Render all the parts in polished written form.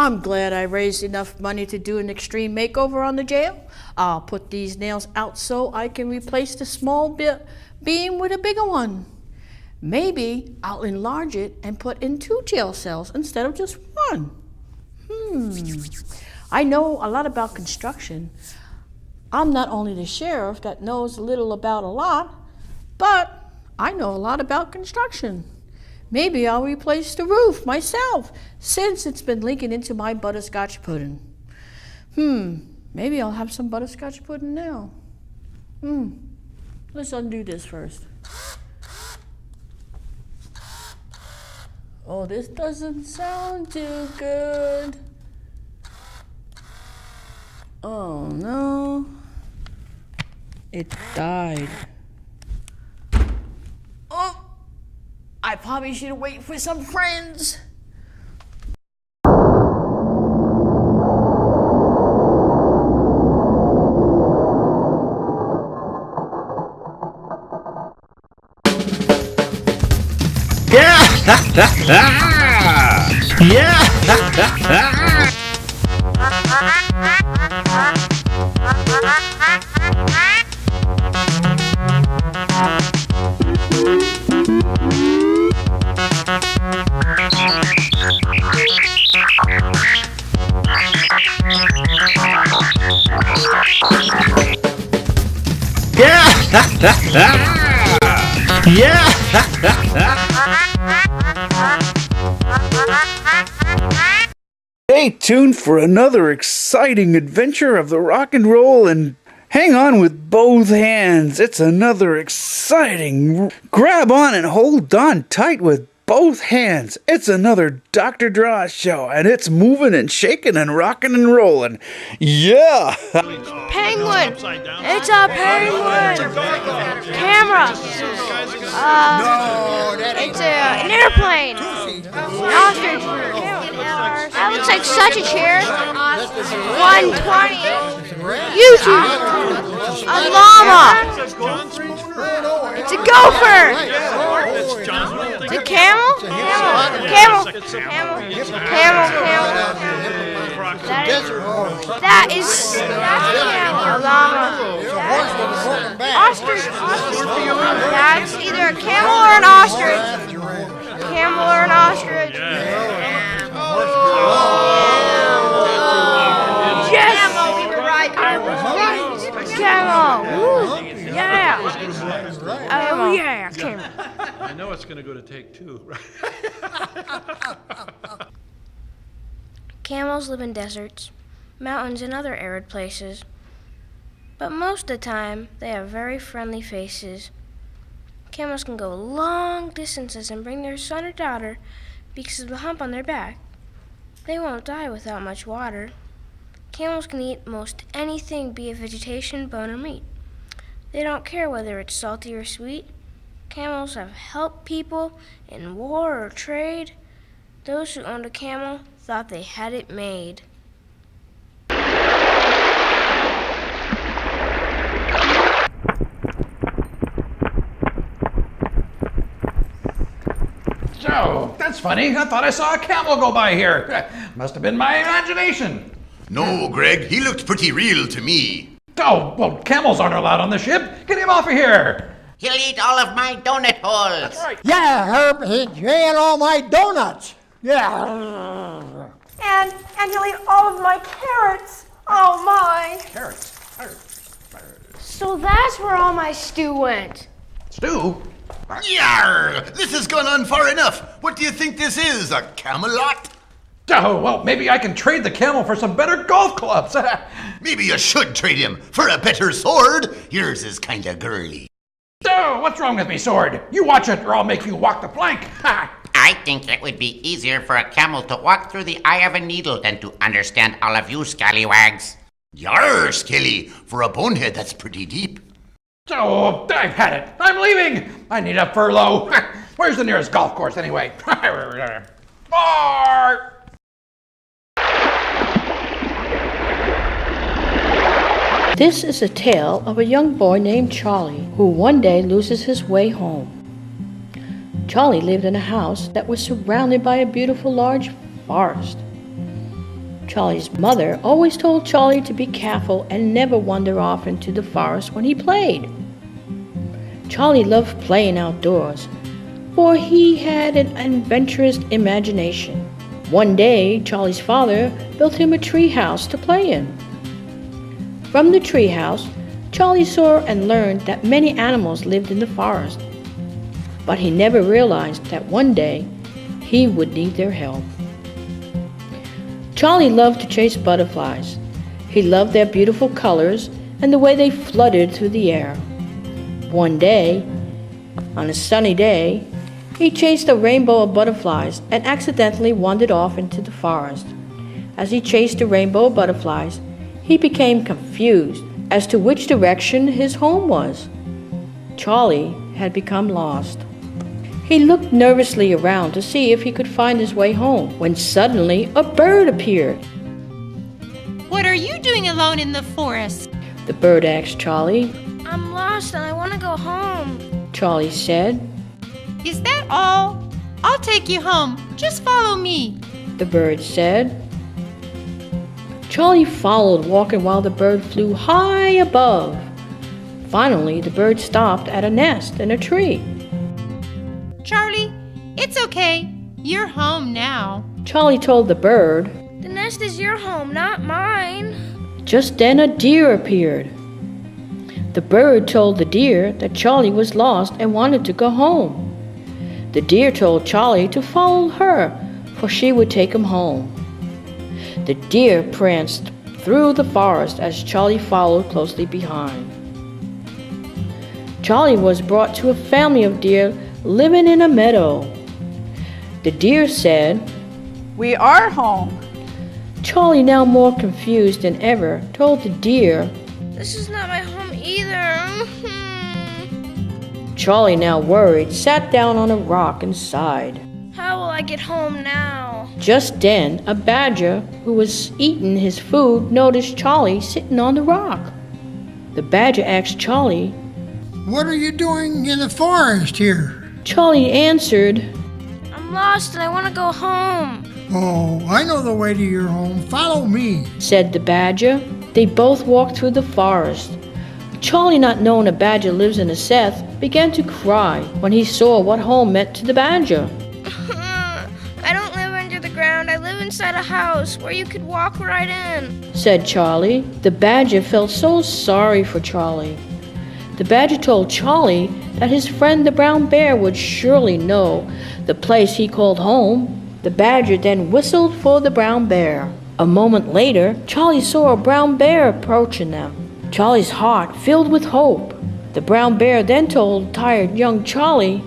I'm glad I raised enough money to do an extreme makeover on the jail. I'll put these nails out so I can replace the small beam with a bigger one. Maybe I'll enlarge it and put in 2 jail cells instead of just 1. I know a lot about construction. I'm not only the sheriff that knows a little about a lot, but I know a lot about construction. Maybe I'll replace the roof myself since it's been leaking into my butterscotch pudding. Maybe I'll have some butterscotch pudding now. Let's undo this first. Oh, this doesn't sound too good. Oh no, it died. Oh, I probably should wait for some friends. Stay tuned for another exciting adventure of the rock and roll and hang on with both hands. It's another exciting grab on and hold on tight with both hands. It's another Dr. Draw show and it's moving and shaking and rocking and rolling. Yeah! Penguin! It's a penguin! Camera! It's an airplane! An ostrich! That looks like such a chair! 120! YouTube! A llama! It's a gopher! It's a camel? Camel! That's a camel. A llama. Ostrich. That's either a camel or an ostrich. Camel or an ostrich. Yes! Camel, you were right. I was right. Camel. Woo. Yeah. Oh yeah, camel. I know it's going to go to take 2. Camels live in deserts, mountains, and other arid places. But most of the time, they have very friendly faces. Camels can go long distances and bring their son or daughter because of the hump on their back. They won't die without much water. Camels can eat most anything, be it vegetation, bone, or meat. They don't care whether it's salty or sweet. Camels have helped people in war or trade. Those who owned a camel thought they had it made. So, that's funny. I thought I saw a camel go by here. Must have been my imagination. No, Greg, he looked pretty real to me. Oh, well, camels aren't allowed on the ship. Get him off of here. He'll eat all of my donut holes. That's right. Yeah, Herb, he'd ate all my donuts. Yeah. And he'll eat all of my carrots. Oh my. Carrots. So that's where all my stew went. Stew? Yarr! This has gone on far enough. What do you think this is, a Camelot? Oh, well, maybe I can trade the camel for some better golf clubs. Maybe you should trade him for a better sword. Yours is kinda girly. Oh, what's wrong with me, sword? You watch it or I'll make you walk the plank. Ha! I think it would be easier for a camel to walk through the eye of a needle than to understand all of you scallywags. Yarr, Skilly. For a bonehead, that's pretty deep. Oh, I've had it. I'm leaving. I need a furlough. Where's the nearest golf course anyway? Bye! This is a tale of a young boy named Charlie who one day loses his way home. Charlie lived in a house that was surrounded by a beautiful large forest. Charlie's mother always told Charlie to be careful and never wander off into the forest when he played. Charlie loved playing outdoors, for he had an adventurous imagination. One day, Charlie's father built him a tree house to play in. From the tree house, Charlie saw and learned that many animals lived in the forest, but he never realized that one day he would need their help. Charlie loved to chase butterflies. He loved their beautiful colors and the way they fluttered through the air. One day, on a sunny day, he chased a rainbow of butterflies and accidentally wandered off into the forest. As he chased the rainbow of butterflies, he became confused as to which direction his home was. Charlie had become lost. He looked nervously around to see if he could find his way home, when suddenly a bird appeared. What are you doing alone in the forest? The bird asked Charlie. I'm lost and I want to go home. Charlie said. Is that all? I'll take you home. Just follow me. The bird said. Charlie followed, walking while the bird flew high above. Finally, the bird stopped at a nest in a tree. Charlie, it's okay. You're home now. Charlie told the bird. The nest is your home, not mine. Just then a deer appeared. The bird told the deer that Charlie was lost and wanted to go home. The deer told Charlie to follow her, for she would take him home. The deer pranced through the forest as Charlie followed closely behind. Charlie was brought to a family of deer living in a meadow. The deer said, "We are home." Charlie, now more confused than ever, told the deer, "This is not my home either." Charlie, now worried, sat down on a rock and sighed. How will I get home now? Just then, a badger who was eating his food noticed Charlie sitting on the rock. The badger asked Charlie, What are you doing in the forest here? Charlie answered, I'm lost and I want to go home. Oh, I know the way to your home. Follow me, said the badger. They both walked through the forest. Charlie, not knowing a badger lives in a seth, began to cry when he saw what home meant to the badger. I don't live under the ground. I live inside a house where you could walk right in, said Charlie. The badger felt so sorry for Charlie. The badger told Charlie that his friend the brown bear would surely know the place he called home. The badger then whistled for the brown bear. A moment later, Charlie saw a brown bear approaching them. Charlie's heart filled with hope. The brown bear then told tired young Charlie,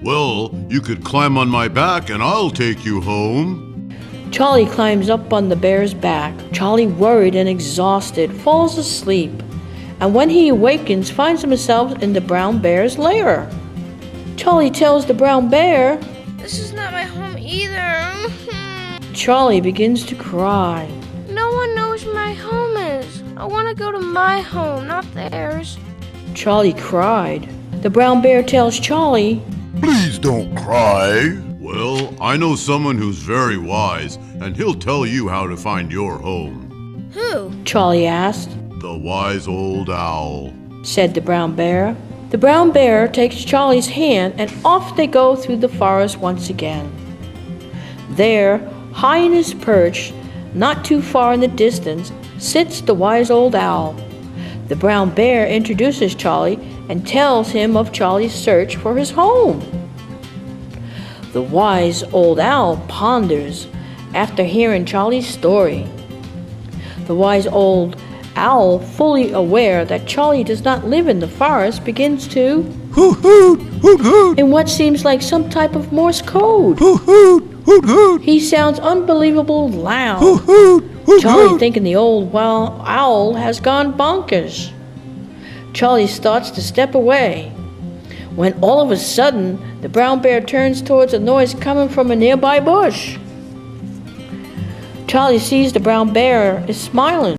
Well, you could climb on my back and I'll take you home. Charlie climbs up on the bear's back. Charlie, worried and exhausted, falls asleep, and when he awakens, finds himself in the brown bear's lair. Charlie tells the brown bear, This is not my home either. Charlie begins to cry. No one knows where my home is. I want to go to my home, not theirs. Charlie cried. The brown bear tells Charlie, Please don't cry. Well, I know someone who's very wise, and he'll tell you how to find your home. Who? Charlie asked. The wise old owl, said the brown bear. The brown bear takes Charlie's hand and off they go through the forest once again. There, high in his perch, not too far in the distance, sits the wise old owl. The brown bear introduces Charlie and tells him of Charlie's search for his home. The wise old owl ponders after hearing Charlie's story. The wise old owl, fully aware that Charlie does not live in the forest, begins to hoot hoot hoot hoot in what seems like some type of Morse code. Hoot hoot hoot hoot. He sounds unbelievable loud. Hoot hoot hoot. Charlie, thinking the old owl has gone bonkers. Charlie starts to step away, when all of a sudden the brown bear turns towards a noise coming from a nearby bush. Charlie sees the brown bear is smiling.